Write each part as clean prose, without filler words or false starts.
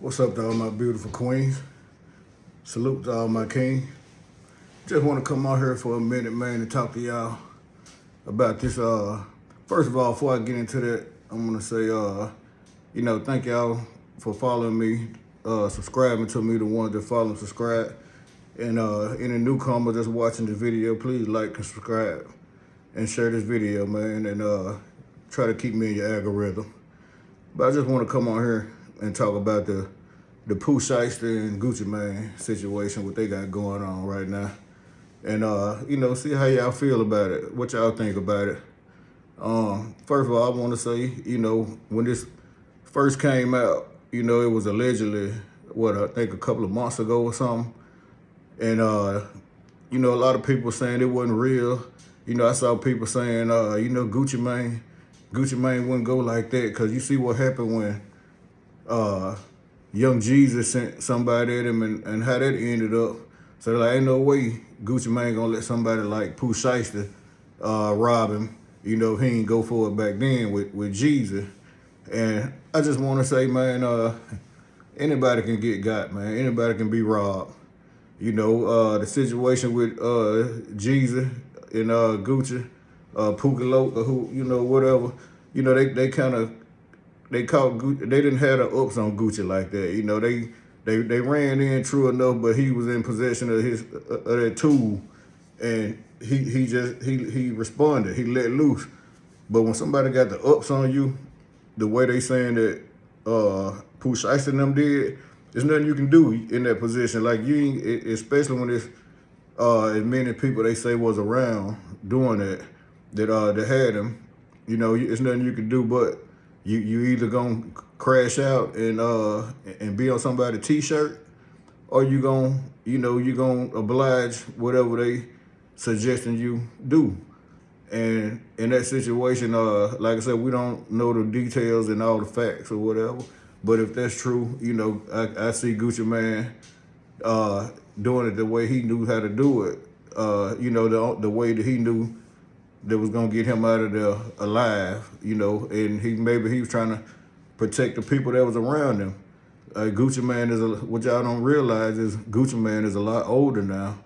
What's up to all my beautiful queens? Salute to all my kings. Just want to come out here for a minute, man, and talk to y'all about this. First of all, before I get into that, I'm gonna say, thank y'all for following me, subscribing to me, the ones that follow and subscribe. And any newcomer that's watching the video, please like and subscribe and share this video, man, and try to keep me in your algorithm. But I just want to come on here and talk about the Pooh Shiesty and Gucci Mane situation, what they got going on right now. And, see how y'all feel about it, what y'all think about it. First of all, I want to say, when this first came out, it was allegedly, I think a couple of months ago or something. And, a lot of people saying it wasn't real. I saw people saying, Gucci Mane wouldn't go like that, because you see what happened when Young Jesus sent somebody at him and how that ended up. So like, ain't no way Gucci Mane gonna let somebody like Pooh Shiesty rob him. He ain't go for it back then with Jesus. And I just want to say, man, anybody can get got, man. Anybody can be robbed. The situation with Jesus and Gucci, Pookie or who, whatever. They caught Gucci. They didn't have the ups on Gucci like that. They ran in true enough, but he was in possession of his that tool, and he responded. He let loose. But when somebody got the ups on you, the way they saying that Pooh Shiesty and them did, there's nothing you can do in that position. Like you ain't, especially when it's as many people they say was around doing that had him. It's nothing you can do but you either gonna crash out and be on somebody's t-shirt, or you gonna oblige whatever they suggesting you do. And in that situation, like I said, we don't know the details and all the facts or whatever. But if that's true, I see Gucci Mane doing it the way he knew how to do it. The way that he knew that was gonna get him out of there alive. And maybe he was trying to protect the people that was around him. Gucci Mane what y'all don't realize is Gucci Mane is a lot older now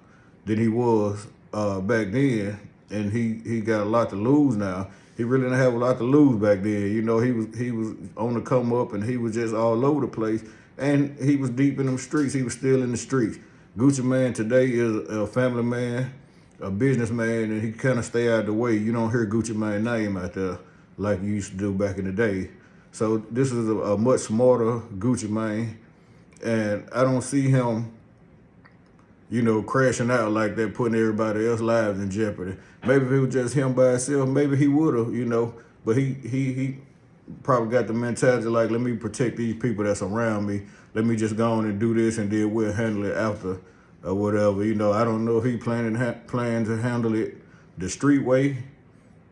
than he was back then, and he got a lot to lose now. He really didn't have a lot to lose back then. He was on the come up, and he was just all over the place, and he was deep in them streets. He was still in the streets. Gucci Mane today is a family man, a businessman, and he kind of stay out of the way. You don't hear Gucci Mane name out there like you used to do back in the day. So this is a much smarter Gucci Mane, and I don't see him, crashing out like that, putting everybody else's lives in jeopardy. Maybe if it was just him by himself, maybe he would have, but he probably got the mentality like, let me protect these people that's around me. Let me just go on and do this, and then we'll handle it after or whatever. I don't know if he planned to handle it the street way,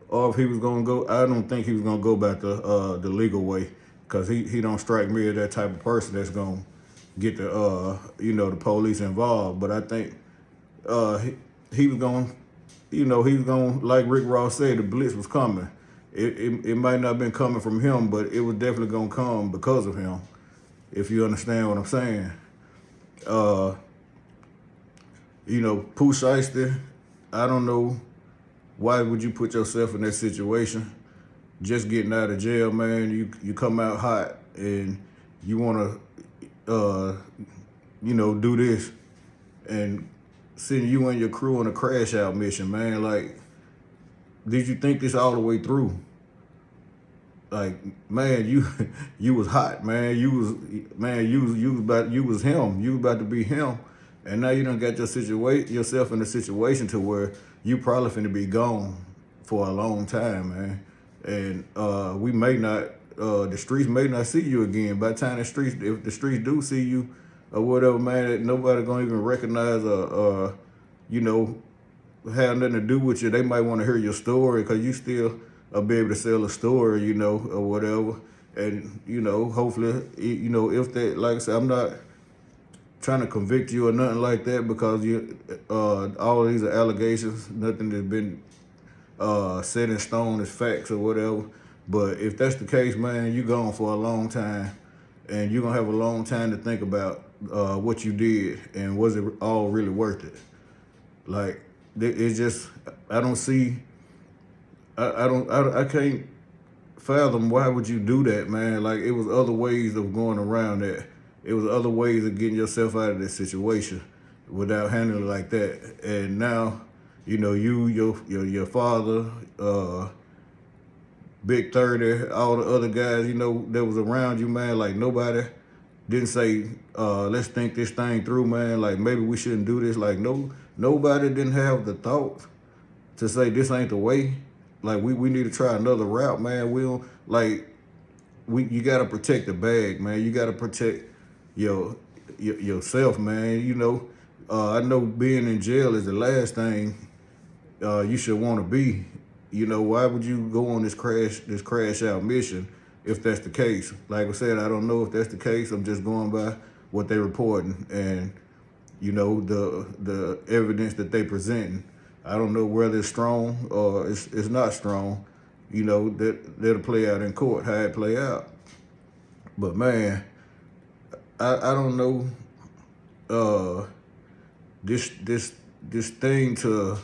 or if he was gonna go. I don't think he was gonna go back the legal way, because he don't strike me as that type of person that's gonna get the police involved. But I think he was gonna, like Rick Ross said, the blitz was coming. It might not have been coming from him, but it was definitely gonna come because of him, if you understand what I'm saying. Pooh Shiesty, I don't know why would you put yourself in that situation. Just getting out of jail, man, you come out hot and you want to, do this and send you and your crew on a crash out mission, man. Like, did you think this all the way through? Like, man, you was hot, man. You was him. You was about to be him, and now you done got yourself in a situation to where you probably finna be gone for a long time, man. And we may not, the streets may not see you again. By the time if the streets do see you or whatever, man, nobody gonna even recognize or have nothing to do with you. They might want to hear your story, because you still be able to sell a story, or whatever. And, hopefully, if that, like I said, I'm not trying to convict you or nothing like that, because all of these are allegations. Nothing that's been set in stone as facts or whatever. But if that's the case, man, you gone for a long time. and you're gonna have a long time to think about what you did and was it all really worth it. Like it's just I don't see I can't fathom why would you do that, man. Like it was other ways of going around that. It was other ways of getting yourself out of this situation without handling it like that. And now, your father, Big 30, all the other guys, that was around you, man. Like nobody didn't say, let's think this thing through, man. Like maybe we shouldn't do this. Like nobody didn't have the thought to say this ain't the way. Like we need to try another route, man. We don't like you gotta protect the bag, man. You gotta protect yourself, man. I know being in jail is the last thing you should want to be. Why would you go on this crash out mission if that's the case? Like I said, I don't know if that's the case. I'm just going by what they reporting and the evidence that they presenting. I don't know whether it's strong or it's not strong. That'll play out in court how it play out. But man, I don't know. This thing to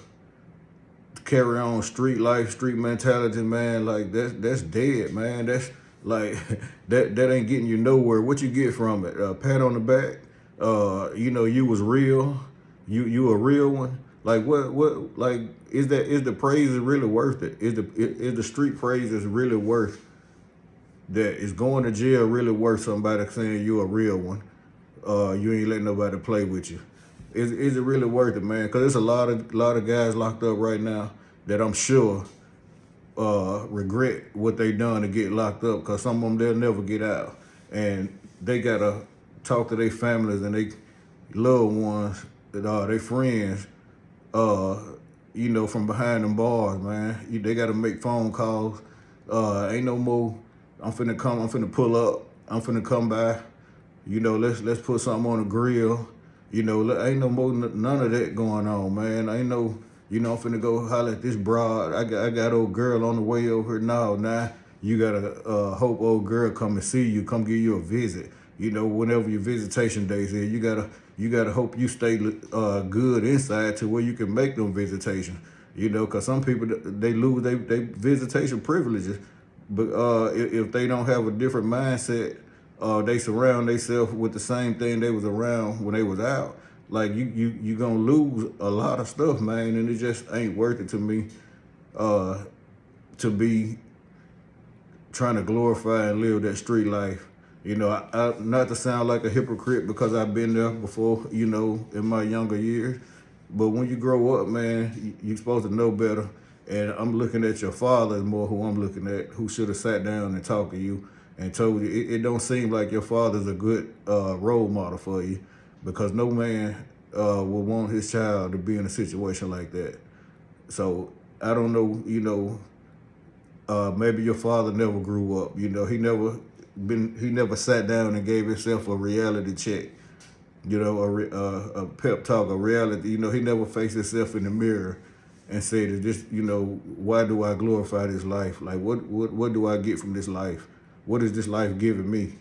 carry on street life, street mentality, man. Like that's dead, man. That's like that ain't getting you nowhere. What you get from it? Pat on the back. You was real. You a real one. Like what like is the praise really worth it? Is the street praise is really worth that? Is going to jail really worth somebody saying you a real one? You ain't letting nobody play with you. Is it really worth it, man? Because there's a lot of guys locked up right now that I'm sure regret what they done to get locked up. Because some of them they'll never get out, and they gotta talk to their families and they loved ones that are their friends. From behind them bars, man. They gotta make phone calls. Ain't no more. I'm finna pull up. I'm finna come by. Let's put something on the grill. Ain't no more none of that going on, man. Ain't no, I'm finna go holler at this broad. I got old girl on the way over here now. Now you gotta hope old girl come and see you, come give you a visit. Whenever your visitation days is, you gotta hope you stay good inside to where you can make them visitations. Cause some people they lose their visitation privileges, but if they don't have a different mindset. They surround themselves with the same thing they was around when they was out. Like you gonna lose a lot of stuff, man, and it just ain't worth it to me. To be trying to glorify and live that street life. I not to sound like a hypocrite because I've been there before. In my younger years, but when you grow up, man, you're supposed to know better. And I'm looking at your father more who I'm looking at, who should have sat down and talked to you and told you. It don't seem like your father's a good role model for you, because no man would want his child to be in a situation like that. So I don't know, maybe your father never grew up. He never sat down and gave himself a reality check. A pep talk, a reality. He never faced himself in the mirror and said, "This, why do I glorify this life? Like, what do I get from this life? What is this life giving me?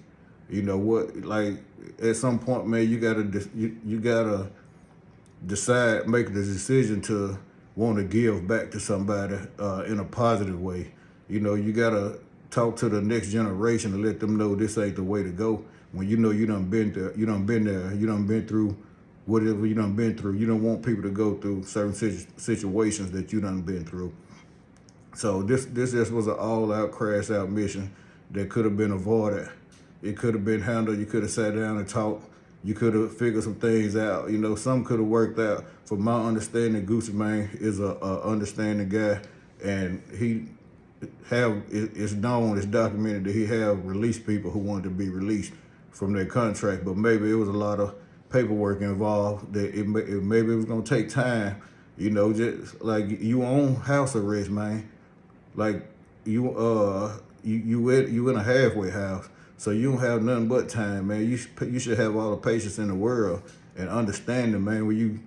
What? Like, at some point, man, you gotta decide, make the decision to want to give back to somebody in a positive way. You gotta talk to the next generation and let them know this ain't the way to go. When you done been there, you done been through whatever you done been through. You don't want people to go through certain situations that you done been through. So this just was an all-out crash out mission that could have been avoided. It could have been handled. You could have sat down and talked. You could have figured some things out. Some could have worked out. From my understanding, Gucci Mane is a understanding guy, and it's known, it's documented that he have released people who wanted to be released from their contract, but maybe it was a lot of paperwork involved that maybe it was gonna take time. Just like you own house arrest, man. Like you in a halfway house, so you don't have nothing but time, man. You should have all the patience in the world and understanding, man. When you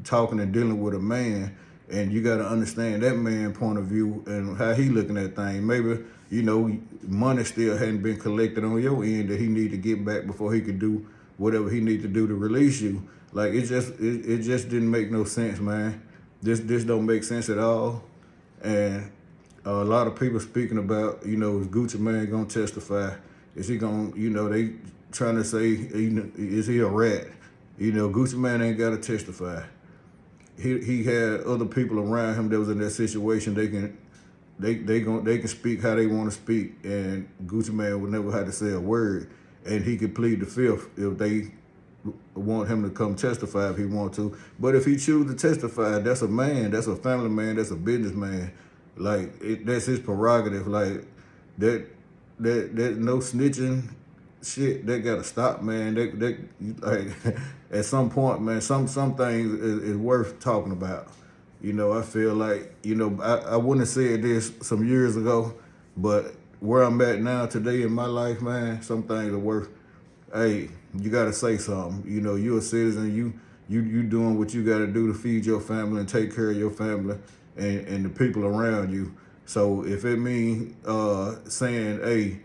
talking and dealing with a man, and you got to understand that man point of view and how he looking at things. Maybe you know, money still hadn't been collected on your end that he need to get back before he could do whatever he need to do to release you. Like it just didn't make no sense, man. This don't make sense at all. And a lot of people speaking about, you know, is Gucci Mane gonna testify? Is he gonna, you know, they trying to say, is he a rat? You know, Gucci Mane ain't gotta testify. He had other people around him that was in that situation. They can speak how they want to speak, and Gucci Mane would never have to say a word, and he could plead the fifth if they want him to come testify if he want to. But if he choose to testify, that's a man, that's a family man, that's a businessman. Like that's his prerogative. Like that no snitching shit, that gotta stop, man. That like at some point, man, some things is worth talking about. You know, I feel like, you know, I wouldn't have said this some years ago, but where I'm at now today in my life, man, some things are worth, hey, you gotta say something. You know, you're a citizen, you doing what you gotta do to feed your family and take care of your family and the people around you. So if it means saying, hey,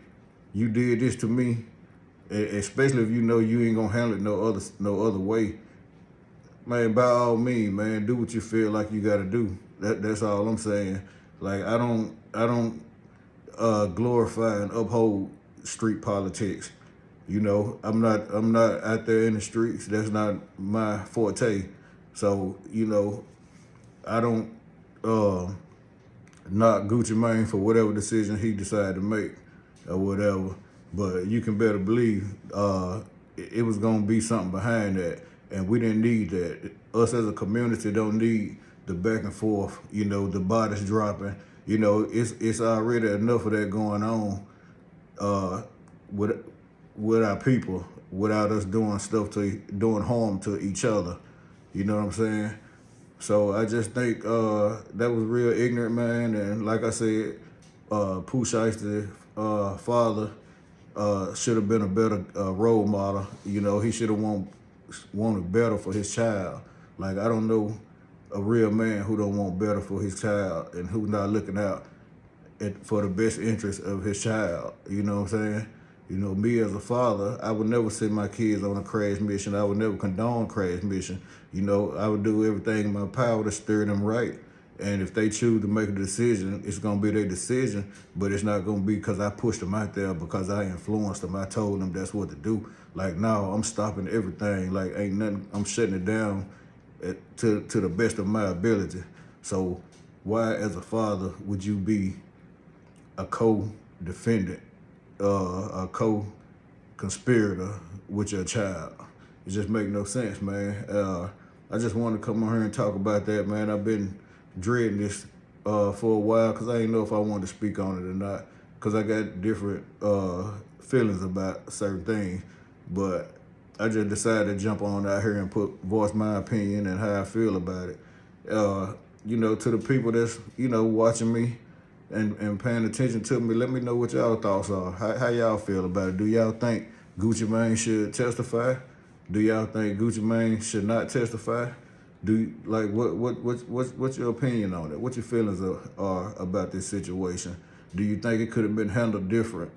you did this to me, especially if you know you ain't gonna handle it no other way, man, by all means, man, do what you feel like you gotta do. That's all I'm saying. Like I don't glorify and uphold street politics. You know, I'm not out there in the streets. That's not my forte. So, you know, I don't knock Gucci Mane for whatever decision he decided to make or whatever. But you can better believe it was gonna be something behind that, and we didn't need that. Us as a community don't need the back and forth. You know, the bodies dropping. You know, it's already enough of that going on with our people without us doing harm to each other. You know what I'm saying? So I just think that was real ignorant, man. And like I said, Pooh Shiesty's father should have been a better role model. You know, he should have wanted better for his child. Like, I don't know a real man who don't want better for his child and who not looking out for the best interest of his child. You know what I'm saying? You know, me as a father, I would never send my kids on a crash mission. I would never condone crash mission. You know, I would do everything in my power to steer them right. And if they choose to make a decision, it's going to be their decision, but it's not going to be because I pushed them out there, because I influenced them. I told them that's what to do. Like, no, I'm stopping everything. Like, ain't nothing, I'm shutting it down to the best of my ability. So why, as a father, would you be a co-defendant, a co-conspirator with your child? It just make no sense, man. I just wanted to come on here and talk about that, man. I've been dreading this for a while because I didn't know if I wanted to speak on it or not, because I got different feelings about certain things. But I just decided to jump on out here and voice my opinion and how I feel about it. You know, to the people that's, you know, watching me and paying attention to me, let me know what y'all thoughts are. How y'all feel about it? Do y'all think Gucci Mane should testify? Do y'all think Gucci Mane should not testify? What's your opinion on it? What your feelings are about this situation? Do you think it could have been handled different?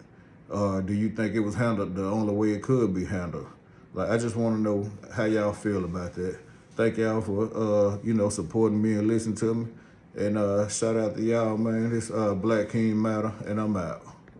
Do you think it was handled the only way it could be handled? Like, I just want to know how y'all feel about that. Thank y'all for you know, supporting me and listening to me. And shout out to y'all, man. This Black King Matter, and I'm out.